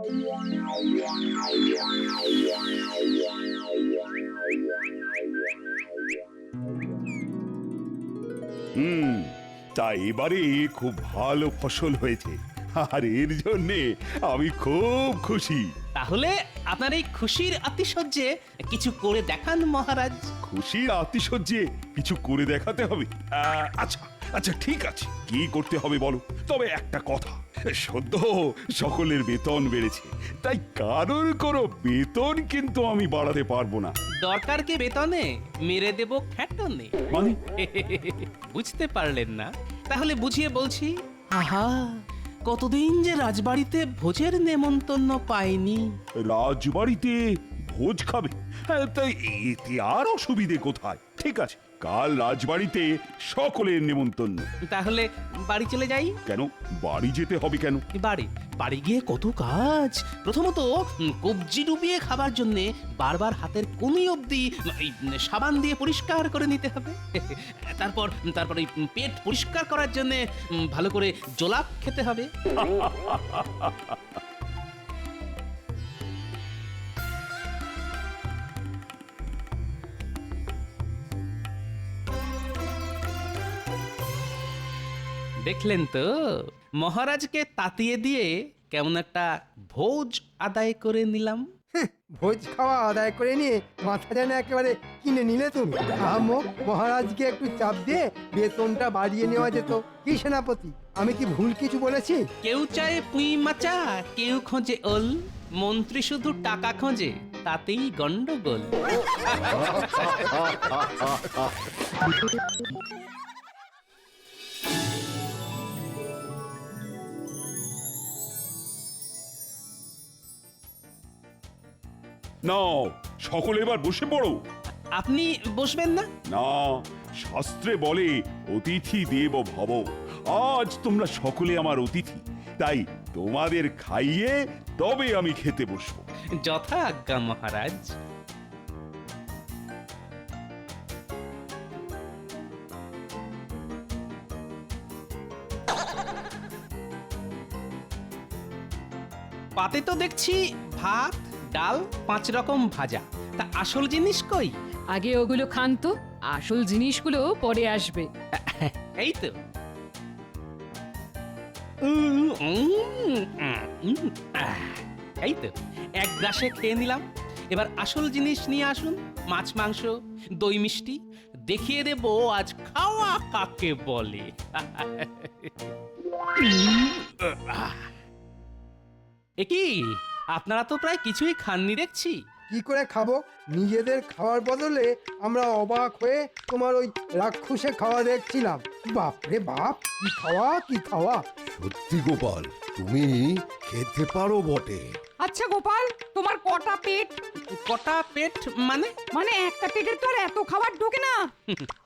হুম, তা এবারে খুব ভালো ফসল হয়েছে, আর এর জন্যে আমি খুব খুশি। তাহলে আপনার এই খুশির আতিশয্যে কিছু করে দেখান মহারাজ। খুশির আতিশয্যে কিছু করে দেখাতে হবে? আচ্ছা আচ্ছা, ঠিক আছে, কি করতে হবে বলো। তবে একটা কথা, সদ্য সকলের বেতন বেড়েছে, তাই কারোর কোনো বেতন কিন্তু আমি বাড়াতে পারবো না। দরকার কি বেতনে, মেরে দেব খ্যাটনে। মানে বুঝতে পারলেন না? তাহলে বুঝিয়ে বলছি। আহা, কতদিন যে রাজবাড়িতে ভোজের নেমন্তন্ন পাইনি। রাজবাড়িতে ভোজ খাবে? হ্যাঁ, তাই এতে আর অসুবিধে কোথায়? ঠিক আছে, কাল রাজবাড়িতে সকলের নেমন্তন্ন। তাহলে বাড়ি চলে যাই। কেন বাড়ি যেতে হবে কেন? বাড়ি গিয়ে কত কাজ। প্রথমত কবজি ডুবিয়ে খাবার জন্য বারবার হাতের কোনি অবধি এই সাবান দিয়ে পরিষ্কার করে নিতে হবে। তারপর তারপর এই পেট পরিষ্কার করার জন্য ভালো করে জোলাপ খেতে হবে। দেখলেন তো, মহারাজকে তাতিয়ে দিয়ে কেমন একটা ভোজ আদায় করে নিলাম। ভোজ খাওয়া আদায় করে নিয়ে মাথা যেন একেবারে কিনে নিলে তুমি। আহ্মক, মহারাজকে একটু চাপ দিয়ে বেতনটা বাড়িয়ে নেওয়া যেত। কি সেনাপতি, আমি কি ভুল কিছু বলেছি? কেউ চায় পুঁই মাচা, কেউ খোঁজে ওল, মন্ত্রী শুধু টাকা খোঁজে, তাতেই গন্ডগোল। নাও, সকলে এবার বসে পড়ো। আপনি বসবেন না? না, শাস্ত্রে বলে অতিথি দেব ভব। আজ তোমরা সকলে আমার অতিথি, তাই তোমাদের খাইয়ে তবে আমি খেতে বসবো। যথা আজ্ঞা মহারাজ। পাতে তো দেখছি ভাত, ডাল, 5 রকম ভাজা। তা আসল জিনিস কই? আগে ওগুলো খান তো, আসল জিনিসগুলো পরে আসবে। এই তো। এই তো, এক গ্রাসে খেয়ে নিলাম। এবার আসল জিনিস নিয়ে আসুন, মাছ, মাংস, দই, মিষ্টি। দেখিয়ে দেব আজ খাওয়া কাকে বলে। এ কি, আপনারা তো প্রায় কিছুই খাননি দেখছি। কি করে খাবো? নিজেদের খাওয়ার বদলে আমরা অবাক হয়ে তোমার ওই রাক্ষসে খাওয়া দেখছিলাম। বাপ রে বাপ, কি খাওয়া কি খাওয়া! সত্যি গোপাল, তুমি খেতে পারো বটে। আচ্ছা গোপাল, তোমার কটা পেট? কটা পেট মানে? মানে একটা পেটের তো আর এত খাবার ঢোকে না।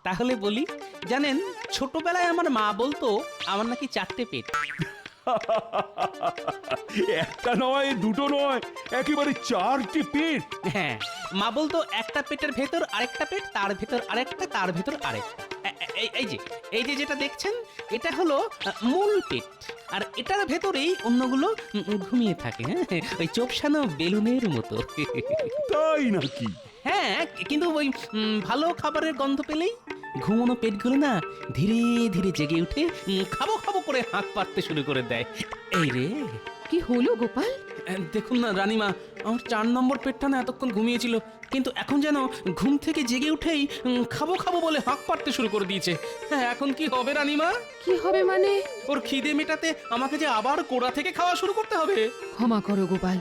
তাহলে বলি, জানেন ছোটবেলায় আমার মা বলতো আমার নাকি 4টে পেট। একটা নয়, দুটো নয়, একেবারে 4টে পেট। হ্যাঁ, মা বলতো একটা পেটের ভেতর আরেকটা পেট, তার ভেতর আরেকটা, তার ভেতর আরেকটা। এই যে যেটা দেখছেন, এটা হলো মূল পেট, আর এটার ভেতরেই অন্যগুলো ঘুমিয়ে থাকে। হ্যাঁ, ওই চোপসানো বেলুনের মতো। তাই নাকি? হ্যাঁ, কিন্তু ওই ভালো খাবারের গন্ধ পেলেই ঘুমোনো পেটগুলো না ধীরে ধীরে জেগে উঠে খাবো খাবো করে হাঁক পাততে শুরু করে দেয়। এই রে, কি হলো গোপাল? দেখুন না রানীমা, আমার 4 নম্বর পেটটা না এতক্ষণ ঘুমিয়েছিল, কিন্তু এখন যেন ঘুম থেকে জেগে উঠেই খাবো খাবো বলে হাঁক পাততে শুরু করে দিয়েছে। হ্যাঁ, এখন কি হবে রানীমা? কি হবে মানে? ওর খিদে মেটাতে আমাকে যে আবার কোড়া থেকে খাওয়া শুরু করতে হবে। ক্ষমা করো গোপাল,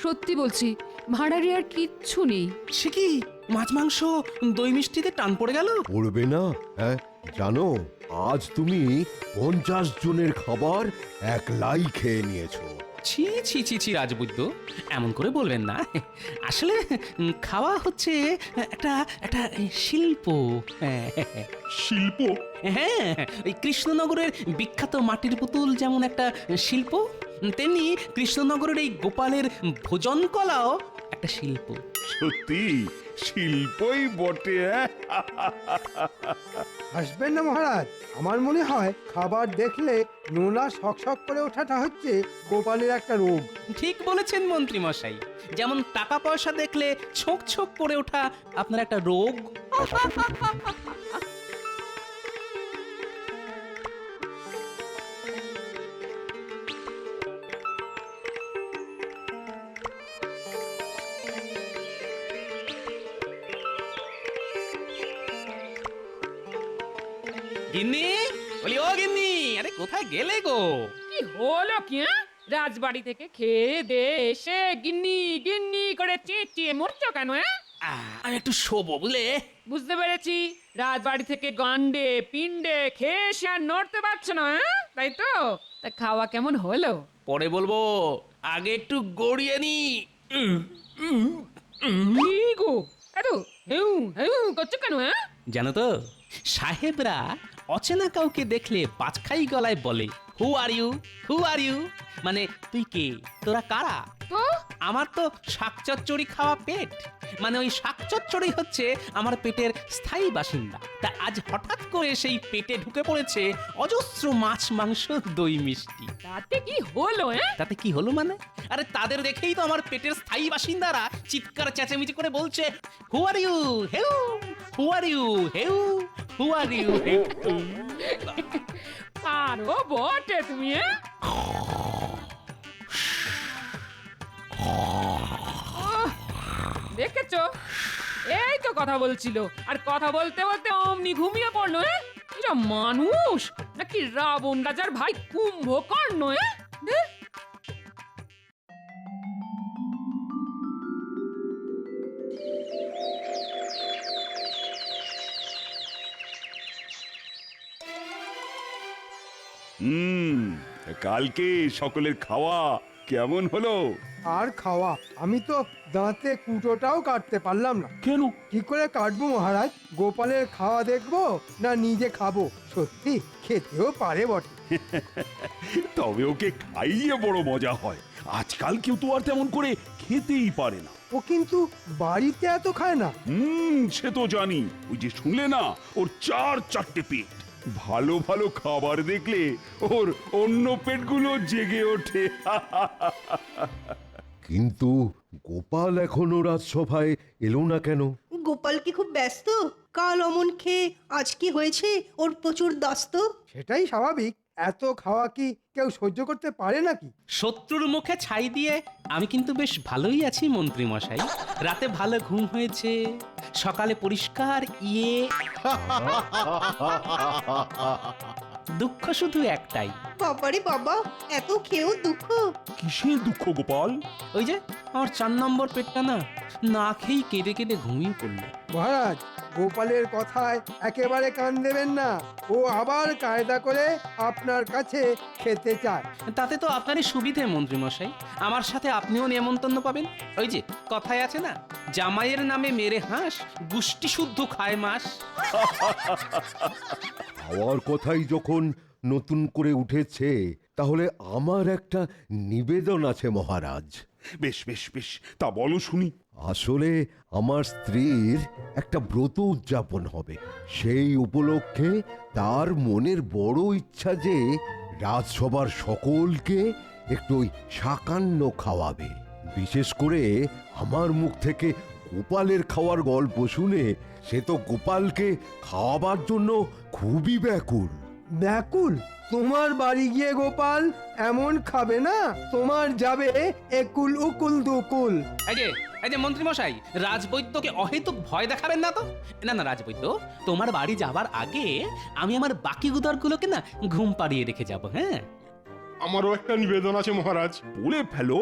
সত্যি বলছি, ভাঁড়ারে আর কিচ্ছু নেই। সে কি, মাছ, মাংস, দই, মিষ্টিতে টান পড়ে গেল? পড়বে না? হ্যাঁ, জানো আজ তুমি 50 জনের খাবার একলাই খেয়ে নিয়েছো। ছি ছি ছি ছি রাজবৈদ্য, এমন করে বলবেন না। আসলে খাওয়া হচ্ছে একটা একটা শিল্প। শিল্প? হ্যাঁ, ওই কৃষ্ণনগরের বিখ্যাত মাটির পুতুল যেমন একটা শিল্প, তেমনি কৃষ্ণনগরের এই গোপালের ভোজন কলাও একটা শিল্প। সত্যি শিল্পই বটে। হাসবেন না মহারাজ, আমার মনে হয় খাবার দেখলে নোনা শক করে ওঠাটা হচ্ছে গোপালের একটা রোগ। ঠিক বলেছেন মন্ত্রী মশাই, যেমন টাকা পয়সা দেখলে ছোক ছোক করে ওঠা আপনার একটা রোগ। গিন্নি, বলি ও গিন্নি, আরে কোথায় গেলে গো? কি হলো কি রাজবাড়ি থেকে খেয়ে দে এসে গিন্নি গিন্নি করে চেঁচিয়ে মরছো কেন? আমি একটু শোবো বুঝলে। বুঝতে পেরেছি, রাজবাড়ি থেকে গন্ডে পিণ্ডে খেয়ে এসে আর নড়তে পারছো না, তাই তো? তা খাওয়া কেমন হলো? পরে বলবো, আগে একটু গড়িয়ে নি। কি গো এত হেউ হেউ করছো কেন? জানো তো, সাহেবরা অচেনা কাউকে দেখলে পাঁচখাই গলায় বলে, হু are you, who are you, মানে তুই কে, তোরা কারা? তো আমার তো শাকচচ্চড়ি খাওয়া পেট, মানে ওই শাকচচ্চড়ি হচ্ছে আমার পেটের স্থায়ী বাসিন্দা। তা আজ হঠাৎ করে সেই পেটে ঢুকে পড়েছে অজস্র মাছ মাংস দই মিষ্টি। তাতে কি হলো? তাতে কি হলো মানে? আরে তাদের দেখেই তো আমার পেটের স্থায়ী বাসিন্দারা চিৎকার চেঁচামেচি করে বলছে, who are you hey, who are you hey, who are you hey. আরো বটে তুমি। দেখেছো, এই তো কথা বলছিল, আর কথা বলতে বলতে অমনি ঘুমিয়ে পড়লো। এরা মানুষ নাকি রাবণ রাজার ভাই কুম্ভকর্ণ? দেখ, কালকে সকলের খাওয়া কেমন হলো? আর খাওয়া, আমি তো দাঁতে কুটোটাও কাটতে পারলাম না। কেন? কি করে কাটবো মহারাজ? গোপালের খাওয়া দেখবো না নিজে খাবো? সত্যি খেতেও পারে বটে। তবে ওকে খাইয়ে বড় মজা হয়। আজকাল কেউ তো আর তেমন করে খেতেই পারে না। ও কিন্তু বাড়িতে এত খায় না। সে তো জানি। ওই যে শুনলে না, ওর চারটে পেট। ভালো ভালো খাবার দেখলে ওর অন্য পেটগুলো জেগে ওঠে। কিন্তু গোপাল এখনো রাজসভায় এলো না কেন? গোপাল কি খুব ব্যস্ত? কাল অমন খেয়ে আজ কি হয়েছে ওর প্রচুর দাস্ত। সেটাই স্বাভাবিক। এত খাওয়া কি কেউ সহ্য করতে পারে নাকি? শত্রুর মুখে ছাই দিয়ে আমি কিন্তু বেশ ভালোই আছি মন্ত্রী মশাই। রাতে ভালো ঘুম হয়েছে, সকালে পরিষ্কার ইয়ে। দুঃখ শুধু একটাই। বাবারে বাবা, এত খেয়েও দুঃখ? কিসের দুঃখ গোপাল? ওই যে আমার 4 নম্বর পেটটা না খেয়েই কেঁদে কেঁদে ঘুমিয়ে পড়লো। মহারাজ, গোপালের কথায় একেবারে কান দেবেন না। ও আবার কায়দা করে আপনার কাছে খেতে চায়। তাতে তো আপনারই সুবিধে মন্ত্রী মশাই, আমার সাথে আপনিও নেমন্তন্ন পাবেন। ওই যে কথায় আছে না, জামাইয়ের নামে মেরে হাঁস গুষ্টি শুদ্ধ খায় মাস। খাওয়ার কথাই যখন নতুন করে উঠেছে, তাহলে আমার একটা নিবেদন আছে মহারাজ। বেশ বেশ বেশ, তা বলো শুনি। আসলে আমার স্ত্রীর একটা ব্রত উদযাপন হবে। সেই উপলক্ষে তার মনের বড় ইচ্ছা যে রাজসভার সকলকে একটু ওই সাকান্ন খাওয়াবে। বিশেষ করে আমার মুখ থেকে গোপালের খাওয়ার গল্প শুনে সে তো গোপালকে খাওয়াবার জন্য খুবই ব্যাকুল। ব্যাকুল? তোমার বাড়ি গিয়ে গোপাল এমন খাবে না, তোমার যাবে একুল উকুল দুকুল। এই যে মন্ত্রী মশাই, রাজবৈদ্যকে অহেতুক ভয় দেখাবেন না তো। না রাজবৈদ্য, তোমার বাড়ি যাবার আগে আমি আমার বাকি গুদরগুলোকে না ঘুম পাড়িয়ে রেখে যাব। হ্যাঁ, আমারও একটা নিবেদন আছে মহারাজ। বলে ফেলো।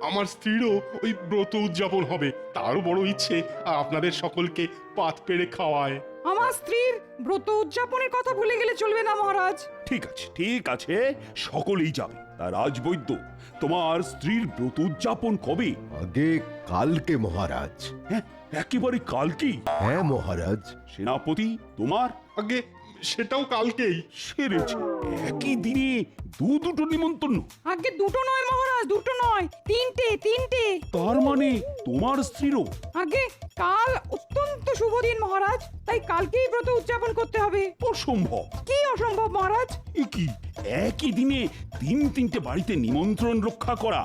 আমার স্ত্রীরও ওই ব্রত উদযাপন হবে, তারও বড় ইচ্ছে আপনাদের সকলকে পাত পেড়ে খাওয়ায়। আমার স্ত্রীর ব্রত উদযাপনের কথা ভুলে গেলে চলবে না মহারাজ। ঠিক আছে ঠিক আছে, সকলেই যাবে। তা রাজবৈদ্য, তোমার স্ত্রীর ব্রত উদযাপন কবে? আগে কালকে মহারাজ। হ্যাঁ, একেবারে কালকেই? হ্যাঁ মহারাজ। সেনাপতি তোমার? আগে সেটাও কালকেই। সেরেছে, একই দিনে দুটো নিমন্ত্রণ। আগে দুটো নয় মহারাজ, দুটো নয়, তিনটে। তার মানে তোমার স্ত্রীরও? আগে কাল অত্যন্ত শুভ দিন মহারাজ, তাই কালকেই ব্রত উদযাপন করতে হবে। অসম্ভব। কি অসম্ভব মহারাজ? এ কি, একই দিনে তিনটে বাড়িতে নিমন্ত্রণ রক্ষা করা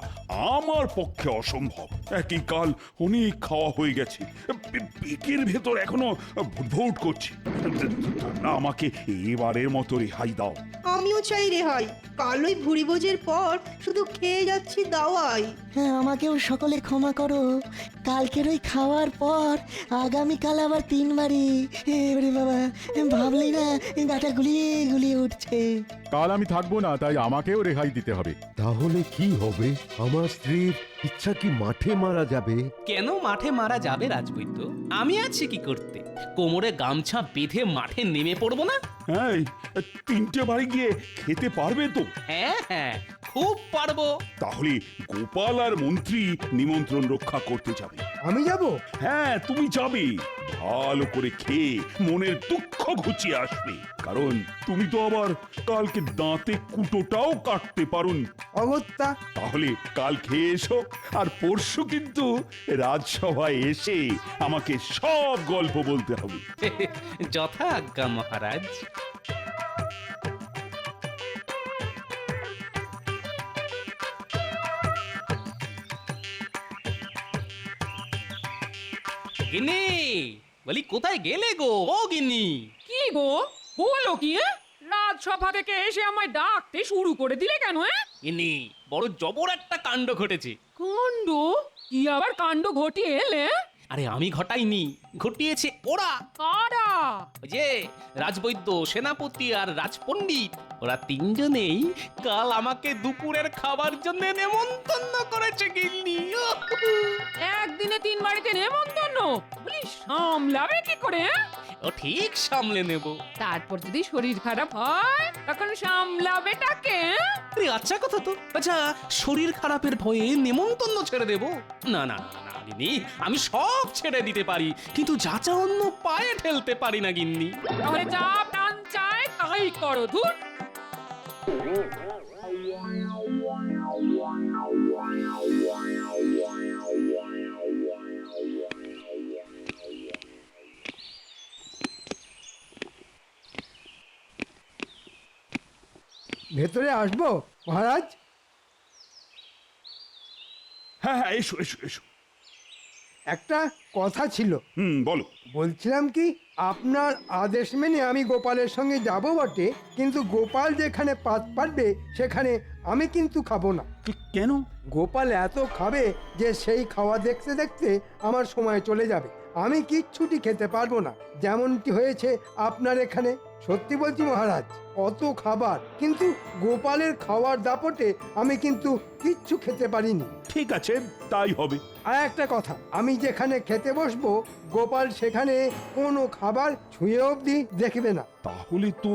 আমার পক্ষে অসম্ভব। একই কাল অনেক খাওয়া হয়ে গেছে, পেটের ভেতর এখনো ভুটভুট করছে। আমাকে এবারের মতো রেহাই দাও। আমিও চাই রেহাই। কাল ওই ভুরিভোজের পর শুধু খেয়ে যাচ্ছি দাওয়াই। হ্যাঁ, আমাকেও সকলে ক্ষমা করো। কালকের ওই খাওয়ার পর আগামীকাল আবার 3 বাড়ি। এবারে বাবা, ভাবলি না গাটা গুলিয়ে গুলিয়ে উঠছে। কাল আমি থাকবো না, তাই আমাকেও রেহাই দিতে হবে। তাহলে কি হবে? আমার স্ত্রীর ইচ্ছা কি মাঠে মারা যাবে? কেন মাঠে মারা যাবে রাজবৈদ্য? আমি আছি কি করতে? কোমরে গামছা বেঁধে মাঠে নেমে পড়বো না? হ্যাঁ, 3টে বাড়ি গিয়ে খেতে পারবে তো? হ্যাঁ হ্যাঁ, খুব পারবো। তাহলে গোপাল আর মন্ত্রী নিমন্ত্রণ রক্ষা করতে যাবে। আমি যাব? হ্যাঁ, তুমি যাবে। ভালো করে খেয়ে মনের দুঃখ ঘুচিয়ে আসবে, কারণ তুমি তো আবার কালকে দাঁতে কুটোটাও কাটতে পারোনি। অগত্যা। তাহলে কাল খেয়ে এসো, আর পরশু কিন্তু রাজসভায় এসে আমাকে সব গল্প বলতে হবে। যথা আজ্ঞা মহারাজ। গিন্নি, বলি কোথায় গেলে গো? ও গিন্নি! কি গো, হলো কি? রাজসভা থেকে এসে আমায় ডাকতে শুরু করে দিলে কেন? গিন্নি, বড় জবর একটা কাণ্ড ঘটেছে। কাণ্ড? কি আবার কাণ্ড ঘটিয়ে এলে? আরে আমি ঘটাইনি, ঘটিয়েছে ওরা। কারা? ওই যে রাজবৈদ্য, সেনাপতি আর রাজপণ্ডিত, ওরা 3জনেই কাল আমাকে দুপুরের খাবার জন্য নেমন্তন্ন করেছে গিন্নি। একদিনে 3 বাড়িতে নেমন্তন্ন? বলি সামলাবে কি করে? ও ঠিক সামলে নেব। তারপর যদি শরীর খারাপ হয় তখন সামলাবেটাকে? আরে আচ্ছা কথা তো। আচ্ছা, শরীর খারাপের ভয়ে নেমন্তন্ন ছেড়ে দেব? না না না না গিন্নি, আমি সব ছেড়ে দিতে পারি, কিন্তু যাচা অন্য পায়ে ঠেলতে পারি না গিন্নি। তাহলে যা প্রাণ চায় তাই করো। ধুর। ভেতরে আসবো মহারাজ? হ্যাঁ হ্যাঁ, এসো এসো এসো। একটা কথা ছিল। বলো। বলছিলাম কি, আপনার আদেশ মেনে আমি গোপালের সঙ্গে যাব বটে, কিন্তু গোপাল যেখানে পাত পারবে সেখানে আমি কিন্তু খাবো না। কেন? গোপাল এত খাবে যে সেই খাওয়া দেখতে দেখতে আমার সময় চলে যাবে। আমি কিচ্ছুটি খেতে পারবো না, যেমনটি হয়েছে আপনার এখানে। সত্যি বলছি মহারাজ, অত খাবার, কিন্তু গোপালের খাওয়ার দাপটে আমি কিন্তু কিচ্ছু খেতে পারিনি। ঠিক আছে, তাই হবে। আর একটা কথা, আমি যেখানে খেতে বসবো গোপাল সেখানে কোনো খাবার ছুঁয়ে অবধি দেখবে না। তাহলে তো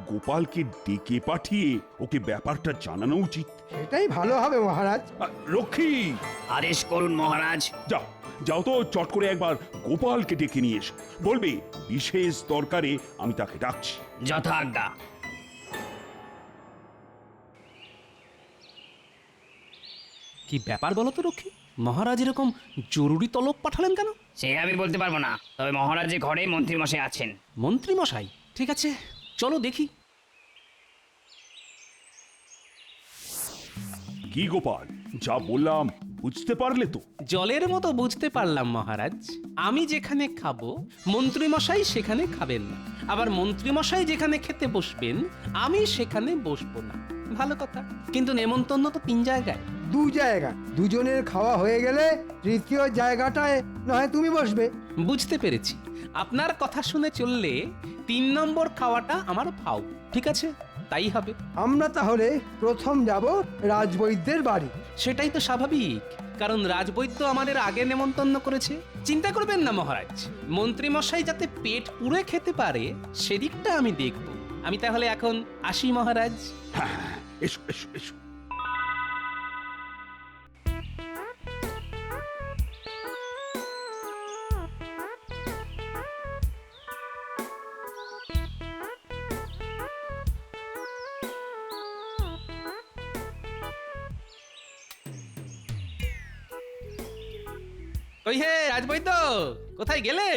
গোপালকে ডেকে পাঠিয়ে ওকে ব্যাপারটা জানানো উচিত। সেটাই ভালো হবে মহারাজ। রক্ষী, আদেশ করুন মহারাজ। যাও যাও তো, চট করে একবার গোপালকে ডেকে নিয়ে এসো। বলবে বিশেষ দরকারে আমি তাকে ডাকছি। যথা আজ্ঞা। কি ব্যাপার বলো তো রক্ষী? মহারাজ এরকম জরুরি তলব পাঠালেন কেন? সে আমি বলতে পারবো না, তবে মহারাজের ঘরে মন্ত্রী মশাই আছেন। মন্ত্রী মশাই? ঠিক আছে, চলো দেখি। কি গোপাল, যা বললাম বুঝতে পারলে তো? জলের মতো বুঝতে পারলাম মহারাজ। আমি যেখানে খাবো মন্ত্রী মশাই সেখানে খাবেন না, আবার মন্ত্রী মশাই যেখানে খেতে বসবেন আমি সেখানে বসবো না। ভালো কথা, কিন্তু নেমন্তন্ন তো 3 জায়গায়। 2 জায়গা, দুজনের খাওয়া হয়ে গেলে তৃতীয় জায়গাটায় নয় তুমি বসবে। বুঝতে পেরেছি, আপনার কথা শুনে চললে 3 নম্বর খাওয়াটা আমার ফাও। ঠিক আছে, তাই হবে। আমরা তাহলে প্রথম যাব রাজবৈদ্যের বাড়ি। সেটাই তো স্বাভাবিক, কারণ রাজবৈদ্য আমাদের আগে নেমন্তন্ন করেছে। চিন্তা করবেন না মহারাজ, মন্ত্রী মশাই যাতে পেট পুরে খেতে পারে সেদিকটা আমি দেখব। আমি তাহলে এখন আসি মহারাজ। হ্যাঁ, এসো এসো এসো। কই হে রাজবৈদ্য, কোথায় গেলে?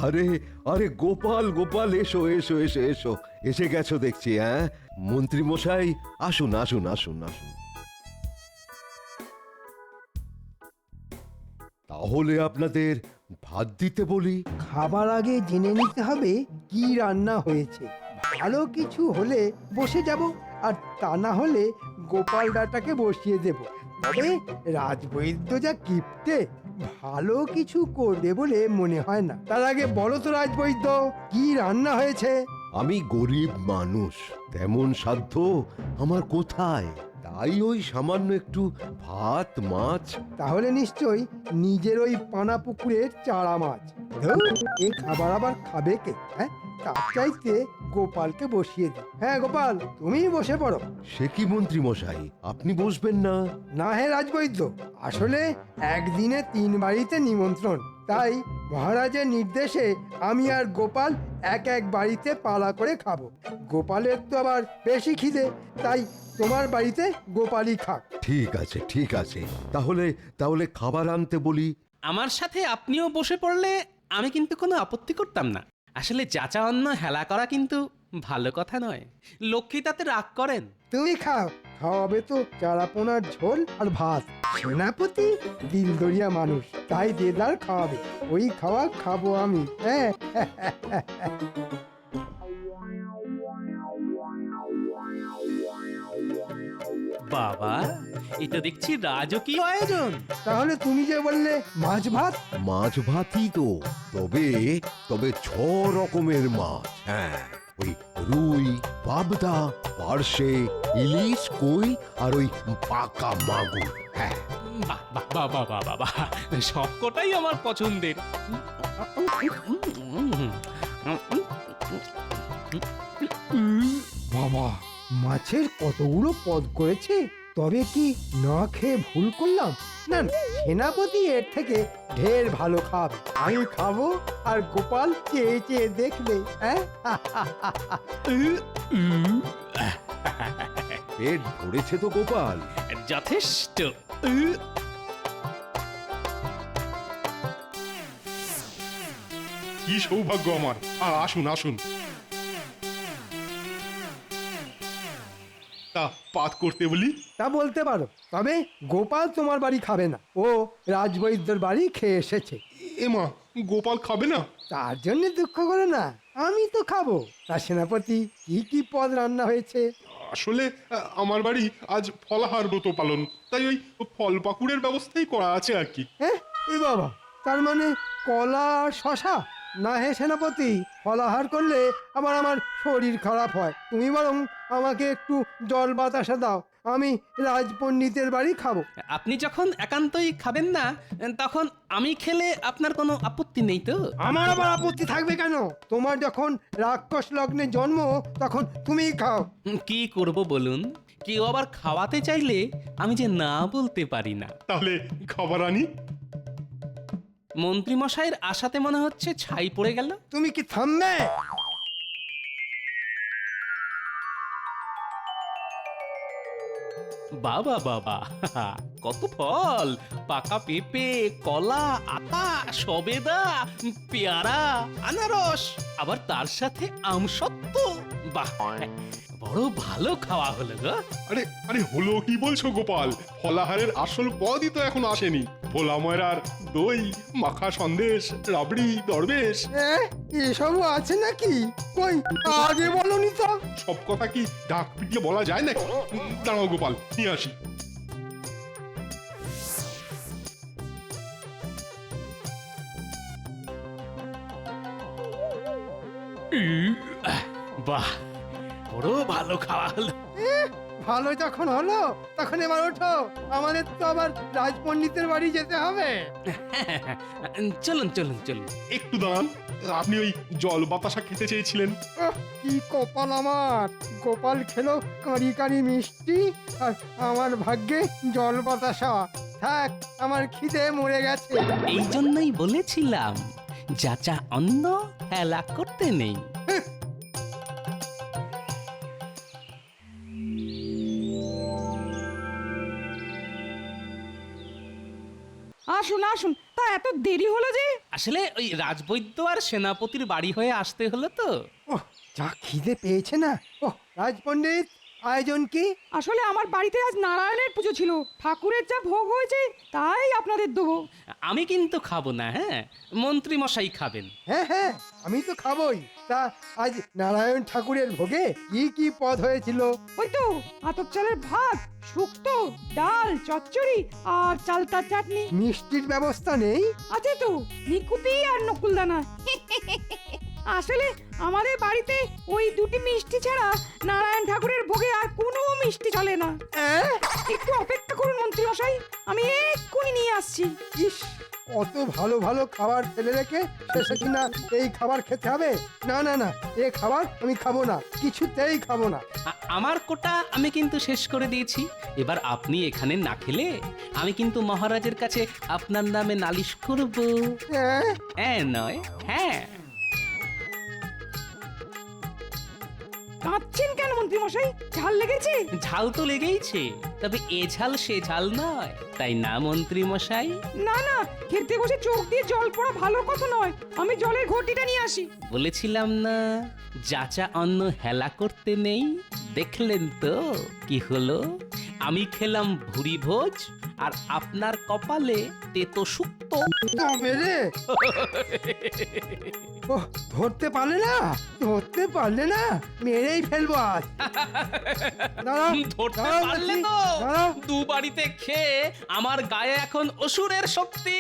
আরে আরে গোপাল গোপাল, এসো এসো এসো এসো, এসে গেছো দেখছি। হ্যাঁ মন্ত্রী মশাই, আসুন আসুন আসুন আসুন। তাহলে আপনাদের ভাত দিতে বলি। খাবার আগে জেনে নিতে হবে কি রান্না হয়েছে। ভালো কিছু হলে বসে যাব, আর তা না হলে গোপাল ডাটাকে বসিয়ে দেব। তবে রাজবৈদ্য যা কিপ্টে, ভালো কিছু করবে বলে মনে হয় না। তার আগে বলো তো রাজবৈদ্য, কি রান্না হয়েছে? আমি গরিব মানুষ, তেমন সাধ্য আমার কোথায়, তাই ওই সামান্য একটু ভাত মাছ। তাহলে নিশ্চয়ই নিজের ওই পানা পুকুরের চারা মাছ। ধুর, এ খাবার আবার খাবে কে? হ্যাঁ, তার চাইতে গোপালকে বসিয়ে দিই। হ্যাঁ গোপাল, তুমিই বসে পড়ো। সে কি মন্ত্রী মশাই, আপনি বসবেন না? না হে রাজবৈদ্য, আসলে একদিনে 3 বাড়িতে নিমন্ত্রণ, তাই মহারাজের নির্দেশে আমি আর গোপাল এক এক বাড়িতে পালা করে খাবো। গোপালের তো আবার বেশি খিদে, তাই তোমার বাড়িতে গোপালই খাক। ঠিক আছে ঠিক আছে, তাহলে তাহলে খাবার আনতে বলি। আমার সাথে আপনিও বসে পড়লে আমি কিন্তু কোনো আপত্তি করতাম না। আসলে যাচা অন্ন হেলা করা কিন্তু ভালো কথা নয়, লক্ষ্মী তাতে রাগ করেন। তুমি খাও, খাওয়াবে তো চারাপোনার ঝোল আর ভাত। সেনাপতি দিলদরিয়া মানুষ, তাই দেদার খাওয়াবে। ওই খাওয়া খাবো আমি। হ্যাঁ বাবা, এটা দেখছি রাজকীয় আয়োজন। তাহলে তুমি যে বললে মাছ ভাত? মাছ ভাতই তো, তবে তবে 6 রকমের মাছ। হ্যাঁ, ওই রুই, পাবদা, পার্শে, ইলিশ, কই আর ওই পাকা মাগুর। হ্যাঁ, বাহ বাহ বাহ বাহ বাহ বাহ বাহ, সবকটাই আমার পছন্দের। বাবা, মাছের কতগুলো পদ করেছে। তবে কি না খেয়ে ভুল করলাম? না না, সেনাপতি এর থেকে ঢের ভালো খাবে। আমি খাবো আর গোপাল চেয়ে চেয়ে দেখবে। হ্যাঁ পেট ভরেছে তো গোপাল? যথেষ্ট। কি সৌভাগ্য আমার। আসুন আসুন। তা পাত করতে বলি? তা বলতে পারো, তবে গোপাল তোমার বাড়ি খাবে না। ও রাজবৈদ্যর বাড়ি খেয়ে এসেছে। এমা, গোপাল খাবে না? তার জন্য দুঃখ করো না, আমি তো খাবো। তা সেনাপতি, কি কি পদ রান্না হয়েছে? আসলে আমার বাড়ি আজ ফলাহার ব্রত পালন, তাই ওই ফল পাকুড়ের ব্যবস্থাই করা আছে আর কি। হ্যাঁ, এ বাবা, তার মানে কলা আর শশা? না হে সেনাপতি, ফলাহার করলে আবার আমার শরীর খারাপ হয়। তুমি বরং আমাকে একটু জল বাতাসা দাও, আমি রাজপণ্ডিতের বাড়ি খাবো। আপনি যখন একান্তই খাবেন না, তখন আমি খেলে আপনার কোনো আপত্তি নেই তো? আমার আবার আপত্তি থাকবে কেন? তোমার যখন রাক্ষস লগ্নে জন্ম, তখন তুমিই খাও। কি করব বলুন? কেউ আবার খাওয়াতে চাইলে আমি যে না বলতে পারি না। তাহলে খাবার আনি? মন্ত্রী মশাইয়ের আশাতে মনে হচ্ছে ছাই পড়ে গেল। তুমি কি থামবে? বাবা বাবা, কত ফল! পাকা পেঁপে, কলা, আতা, সবেদা, পেয়ারা, আনারস, আবার তার সাথে আমসত্ত্ব। বাহ, বড় ভালো খাওয়া হলো গো। আরে আরে, হলো কি বলছো গোপাল? ফলাহারের আসল পদই তো এখন আসেনি। ভোলা ময়রার দই, মাখা সন্দেশ, রাবড়ি, দরবেশ, এসবও আছে নাকি? কই, আগে বলনি তো। সব কথা কি ঢাক পিটিয়ে বলা যায় নাকি? দাঁড়াও গোপাল, নিয়ে আসি। বাহ, বড় ভালো খাওয়া হলো। ভালো যখন হলো, তখন এবার ওঠো, আমাদের তো আবার রাজপণ্ডিতের বাড়ি যেতে হবে। চলুন চলুন চলুন। একটু দাঁড়ান, আপনি ওই জল বাতাসা খেতে চেয়েছিলেন। কি কপাল আমার! গোপাল খেলো কাঁড়ি কাঁড়ি মিষ্টি, আর আমার ভাগ্যে জল বাতাসা। থাক, আমার খিদে মরে গেছে। এই জন্যই বলেছিলাম, যাচা অন্ন হেলা করতে নেই। আসুন আসুন, তা এত দেরি হলো যে? আসলে ওই রাজবৈদ্য আর সেনাপতির বাড়ি হয়ে আসতে হলো তো। ওহ, যা খিদে পেয়েছে না। ওহ, রাজপণ্ডিত, আয়োজন কি? আসলে আমার বাড়িতে আজ নারায়ণের পুজো ছিল, ঠাকুরের যা ভোগ হয়েছে তাই আপনাদের দেবো। আমি কিন্তু খাবো না, হ্যাঁ, মন্ত্রী মশাই খাবেন। হ্যাঁ হ্যাঁ, আমি তো খাবই। তা আজ নারায়ণ ঠাকুরের ভোগে কি কি পদ হয়েছিল? ওই তো আতপ চালের ভাত, শুক্তো, ডাল, চচ্চড়ি আর চালতার চাটনি। মিষ্টির ব্যবস্থা নেই? আছে তো, নিকুতি আর নকুলদানা। আসলে আমাদের বাড়িতে ওই দুটি মিষ্টি ছাড়া নারায়ণ ঠাকুরের ভোগে আর কোনো মিষ্টি চলে না। একটু অপেক্ষা করুন মন্ত্রী মশাই, আমি এক্ষুনি নিয়ে আসছি। ইস, অত ভালো ভালো খাবার ফেলে রেখে শেষে কিনা এই খাবার খেতে হবে? না না না, এ খাবার আমি খাবো না, কিছুতেই খাবো না। আমার কোটা আমি কিন্তু শেষ করে দিয়েছি। এবার আপনি এখানে না খেলে আমি কিন্তু মহারাজের কাছে আপনার নামে নালিশ করব। হ্যাঁ নয় হ্যাঁ। কাঁদছেন কেন মন্ত্রী মশাই? ঝাল লেগেছে? ঝাল তো লেগেইছে, তবে এ ঝাল সে ঝাল নয়, তাই না মন্ত্রী মশাই? না না, খেতে বসে চোখ দিয়ে জল পড়া ভালো কথা নয়। আমি জলের ঘটিটা নিয়ে আসি। বলেছিলাম না যাচা অন্ন হেলা করতে নেই। দেখলেন তো কি হলো? আমি খেলাম ভুরি ভোজ আর আপনার কপালে তেতো শুক্তো। তবে রে, ওহ, ধরতে পারলে না, ধরতে পারলে না, মেরেই ফেলবো আজ। দাঁড়াও, ধরতে দাঁড়াও পারলে বলছি, তো দাঁড়াও। দু বাড়িতে খেয়ে আমার গায়ে এখন অসুরের শক্তি।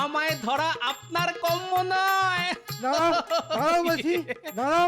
আমায় ধরা আপনার কম্য নয়। দাঁড়াও, দাঁড়াও বলছি, দাঁড়াও।